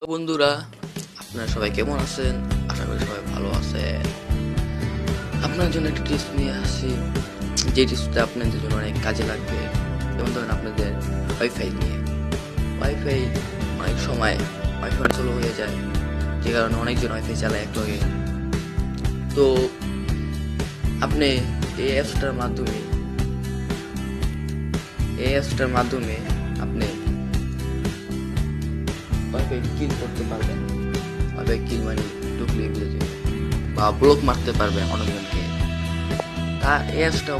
তো বন্ধুরা, আপনারা সবাই কেমন আছেন? আশা করি সবাই ভালো আছেন। আপনার জন্য একটা টিপস নিয়ে আসি, যে টিপসটা আপনাদের জন্য অনেক কাজে লাগবে। যেমন ধরেন আপনাদের ওয়াইফাই নিয়ে। ওয়াইফাই অনেক সময় ওয়াইফাই স্লো হয়ে যায়, যে কারণে অনেকজন ওয়াইফাই চালায় একটু। তো আপনি এই অ্যাপসটার মাধ্যমে আপনি ওয়াইফাই কিল করতে পারবেন। ওয়াইফাই কিল মানে ঢুকলে বা ব্লক মারতে পারবেন অনেকজনকে। তা অ্যাপসটা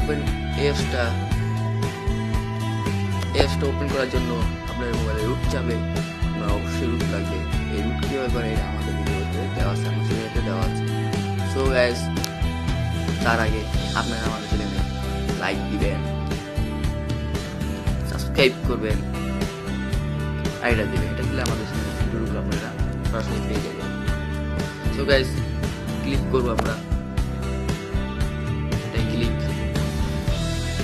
ওপেন করার জন্য আপনার মোবাইলে রুট যাবে। আপনার অবশ্যই রুট লাগবে। এই রুট কীভাবে করে এটা আমাদের ভিডিওতে দেওয়া আছে, আমার চ্যানেলে দেওয়া আছে। সো গাইস, তার আগে আপনারা আমাদের চ্যানেলে লাইক দিবেন, সাবস্ক্রাইব করবেন, আইডিয়া দিবেন। এটা দিলে আমাদের ভিডিওগুলো আপনারা সরাসরি পেয়ে যাবেন। সো গাইস, ক্লিক করবো আমরা। এটাই ক্লিক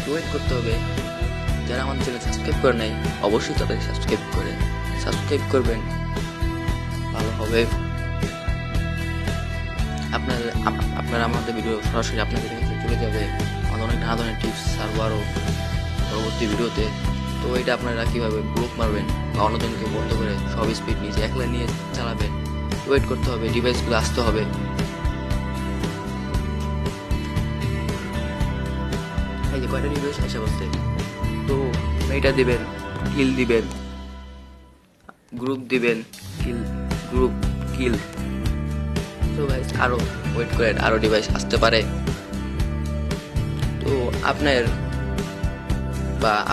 ওয়েট করতে হবে। যারা আমাদের চ্যানেল সাবস্ক্রাইব করে নাই, অবশ্যই তাদের সাবস্ক্রাইব করবেন, ভালো হবে। আপনারা আমাদের ভিডিও সরাসরি আপনাদের কাছে চলে যাবে। আমাদের অনেক নানা ধরনের টিপস ছাড়বো আরও পরবর্তী ভিডিওতে। তো এটা আপনারা কীভাবে ব্লক মারবেন বা অন্যজনকে বন্ধ করে সব স্পিড নিচে একলা নিয়ে চালাবেন, ওয়েট করতে হবে, ডিভাইসগুলো আসতে হবে। এই যে কয়টা ডিভাইস আসা বসছে, তো এটা দিবেন, কিল দিবেন, গ্রুপ দিবেন, কিল। তো গাইস, আরো ওয়েট করেন, আরো ডিভাইস আসতে পারে। তো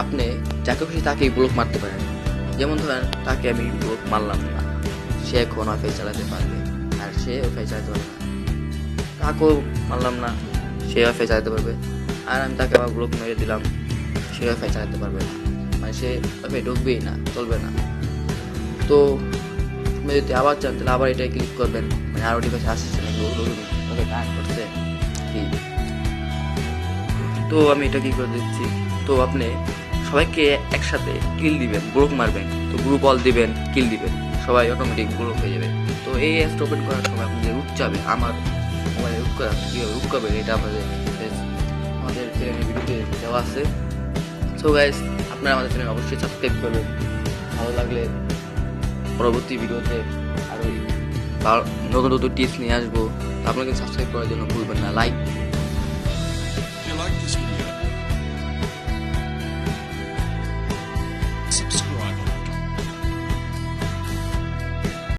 আপনি যাকে খুশি তাকেই ব্লক মারতে পারেন। যেমন ধরেন, তাকে আমি ব্লক মারলাম না, সে এখন ওয়াইফাই চালাতে পারবে, আর সে ওয়াইফাই চালাতে পারবে না। তাকেও মারলাম না, সে ওয়াইফাই চালাতে পারবে, আর আমি তাকে আবার ব্লক মেরে দিলাম, সে ওয়াইফাই চালাতে পারবে না। মানে সে ওয়াইফাই ঢুকবেই না, চলবে না। তো আপনি যদি আবার চান, তাহলে আবার এটাই ক্লিক করবেন। মানে আরো ডিভাইস আসছে নাকি ওকে কানেক্ট করছে কি। তো আমি এটা কি করে দিচ্ছি। তো আপনি সবাইকে একসাথে কিল দিবেন, ব্লক মারবেন। তো গ্রুপ অল দিবেন, কিল দিবেন, সবাই অটোমেটিক ব্লক হয়ে যাবে। তো এই অ্যাপটা ওপেন করার সময় আপনাদের রুট যাবে। আমার মোবাইলে রুট করা কীভাবে রুট করবেন, এটা আমাদের চ্যানেলের ভিডিওতে দেওয়া আছে। সো গাইস, আপনারা আমাদের চ্যানেল অবশ্যই সাবস্ক্রাইব করবেন। ভালো লাগলে পরবর্তী ভিডিওতে আরও নতুন নতুন টিপস নিয়ে আসবো। আপনাকে সাবস্ক্রাইব করার জন্য ভুলবেন না। Like. If you like this video,